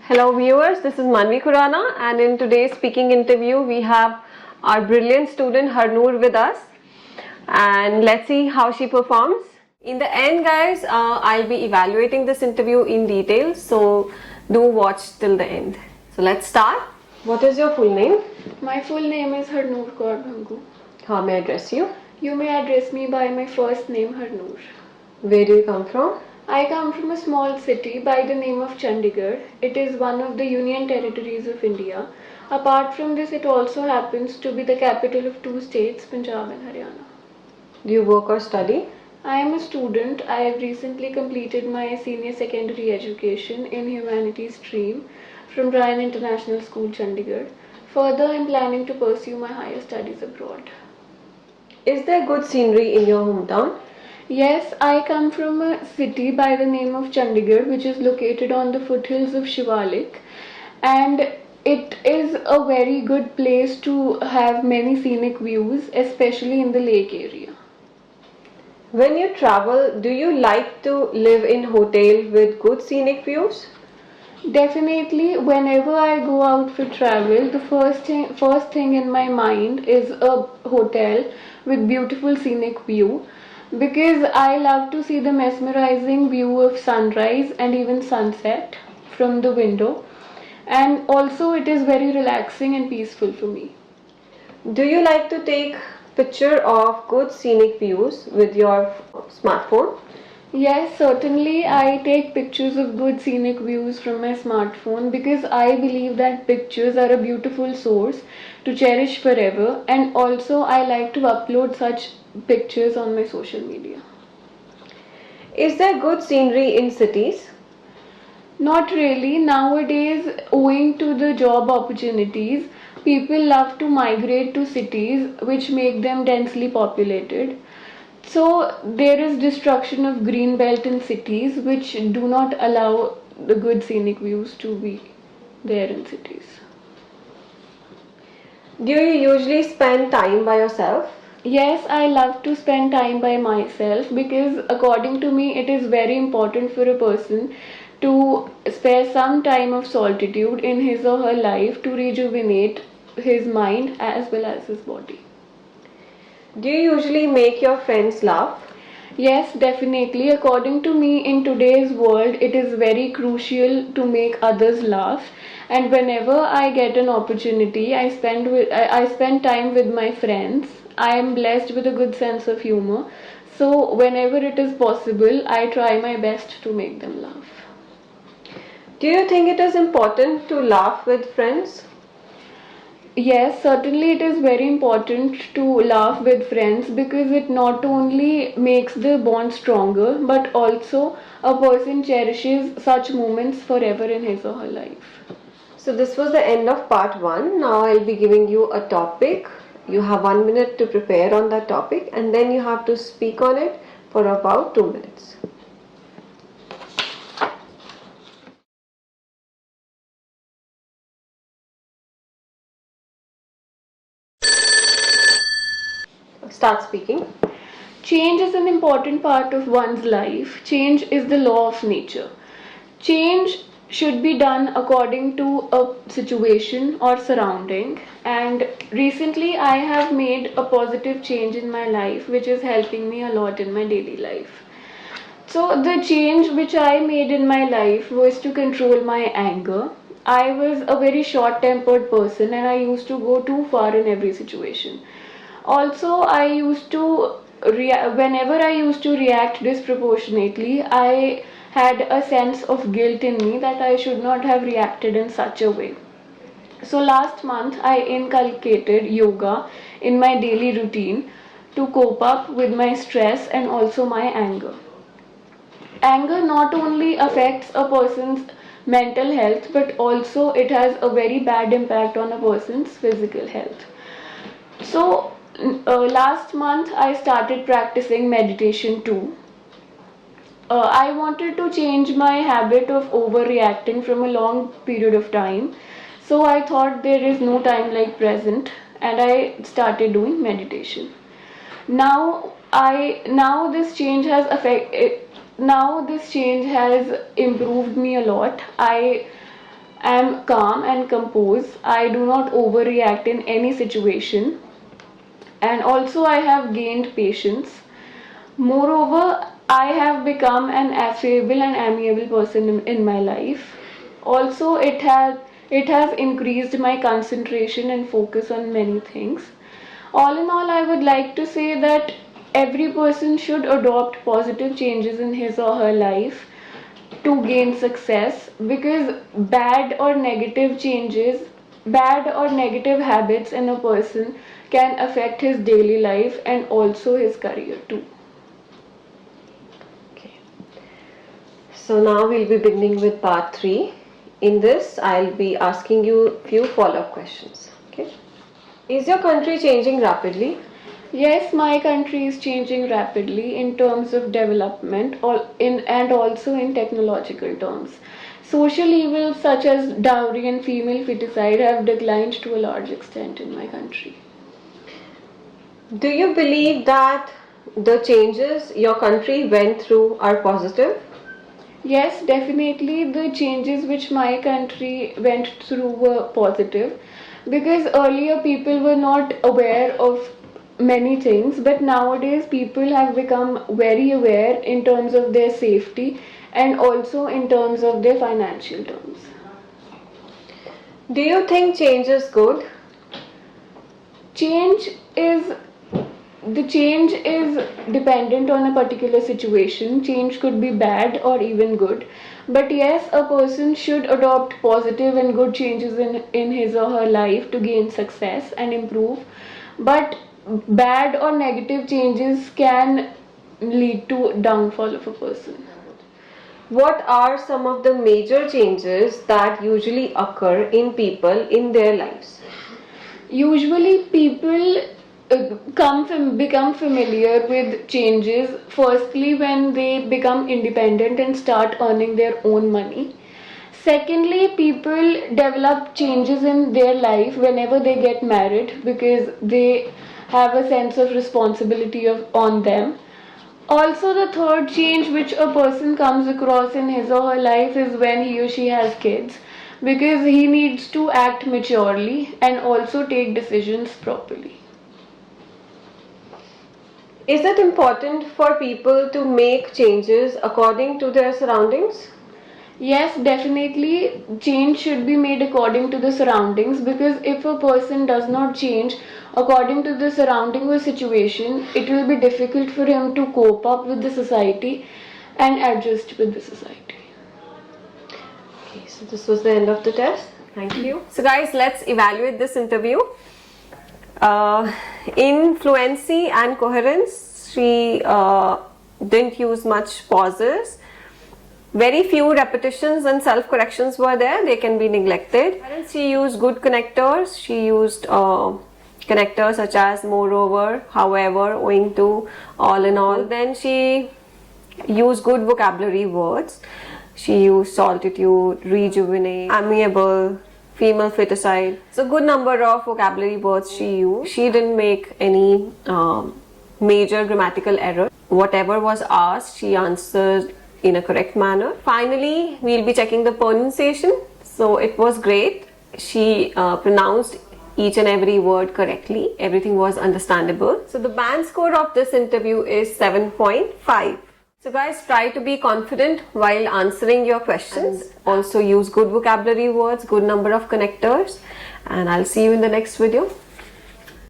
Hello viewers, this is Manvi Khurana, and in today's speaking interview we have our brilliant student Harnoor with us, and let's see how she performs. In the end guys, I'll be evaluating this interview in detail, so do watch till the end. So let's start. What is your full name? My full name is Harnoor Kaur Bhangu. How may I address you? You may address me by my first name Harnoor. Where do you come from? I come from a small city by the name of Chandigarh. It is one of the Union Territories of India. Apart from this, it also happens to be the capital of two states, Punjab and Haryana. Do you work or study? I am a student. I have recently completed my senior secondary education in humanities stream from Ryan International School, Chandigarh. Further, I am planning to pursue my higher studies abroad. Is there good scenery in your hometown? Yes, I come from a city by the name of Chandigarh, which is located on the foothills of Shivalik, and it is a very good place to have many scenic views, especially in the lake area. When you travel, do you like to live in hotel with good scenic views? Definitely, whenever I go out for travel, the first thing in my mind is a hotel with beautiful scenic view, because I love to see the mesmerizing view of sunrise and even sunset from the window, and also it is very relaxing and peaceful for me. Do you like to take picture of good scenic views with your smartphone? Yes, certainly I take pictures of good scenic views from my smartphone, because I believe that pictures are a beautiful source to cherish forever, and also I like to upload such pictures on my social media. Is there good scenery in cities? Not really. Nowadays, owing to the job opportunities, people love to migrate to cities which make them densely populated. So there is destruction of green belt in cities which do not allow the good scenic views to be there in cities. Do you usually spend time by yourself? Yes, I love to spend time by myself, because according to me it is very important for a person to spare some time of solitude in his or her life to rejuvenate his mind as well as his body. Do you usually make your friends laugh? Yes, definitely. According to me, in today's world, it is very crucial to make others laugh. And whenever I get an opportunity, I spend time with my friends. I am blessed with a good sense of humor. So whenever it is possible, I try my best to make them laugh. Do you think it is important to laugh with friends? Yes, certainly it is very important to laugh with friends, because it not only makes the bond stronger, but also a person cherishes such moments forever in his or her life. So this was the end of part 1. Now I'll be giving you a topic. You have 1 minute to prepare on that topic, and then you have to speak on it for about 2 minutes. Start speaking. Change is an important part of one's life. Change is the law of nature. Change should be done according to a situation or surrounding, and recently I have made a positive change in my life which is helping me a lot in my daily life. So the change which I made in my life was to control my anger. I was a very short-tempered person and I used to go too far in every situation. Also, whenever I used to react disproportionately, I had a sense of guilt in me that I should not have reacted in such a way. So last month I inculcated yoga in my daily routine to cope up with my stress and also my anger. Anger not only affects a person's mental health, but also it has a very bad impact on a person's physical health. So last month I started practicing meditation too. I wanted to change my habit of overreacting from a long period of time. So I thought there is no time like present, and I started doing meditation. Now this change has improved me a lot. I am calm and composed. I do not overreact in any situation. And also I have gained patience. Moreover, I have become an affable and amiable person in my life. Also, it has increased my concentration and focus on many things. All in all, I would like to say that every person should adopt positive changes in his or her life to gain success, because bad or negative habits in a person can affect his daily life and also his career too. Okay. So now we'll be beginning with part 3. In this, I'll be asking you a few follow-up questions. Okay. Is your country changing rapidly? Yes, my country is changing rapidly in terms of development and also in technological terms. Social evils such as dowry and female feticide have declined to a large extent in my country. Do you believe that the changes your country went through are positive? Yes, definitely the changes which my country went through were positive, because earlier people were not aware of many things, but nowadays people have become very aware in terms of their safety and also in terms of their financial terms. Do you think change is good? Change is the change is dependent on a particular situation. Change could be bad or even good, but yes, a person should adopt positive and good changes in his or her life to gain success and improve, but bad or negative changes can lead to downfall of a person. What are some of the major changes that usually occur in people in their lives? Usually people become familiar with changes firstly when they become independent and start earning their own money. Secondly, people develop changes in their life whenever they get married, because they have a sense of responsibility on them. Also, the third change which a person comes across in his or her life is when he or she has kids, because he needs to act maturely and also take decisions properly. Is it important for people to make changes according to their surroundings? Yes, definitely change should be made according to the surroundings, because if a person does not change according to the surrounding or situation, it will be difficult for him to cope up with the society and adjust with the society. Okay, so this was the end of the test. Thank you. So guys, let's evaluate this interview. In fluency and coherence, she didn't use much pauses. Very few repetitions and self-corrections were there. They can be neglected. She used good connectors. She used connectors such as moreover, however, owing to, all in all. Then she used good vocabulary words. She used solitude, rejuvenate, amiable, female feticide. So good number of vocabulary words she used. She didn't make any major grammatical error. Whatever was asked, she answered in a correct manner. Finally, we'll be checking the pronunciation. So it was great. She pronounced each and every word correctly. Everything was understandable. So the band score of this interview is 7.5. So guys, try to be confident while answering your questions. And also use good vocabulary words, good number of connectors. And I'll see you in the next video.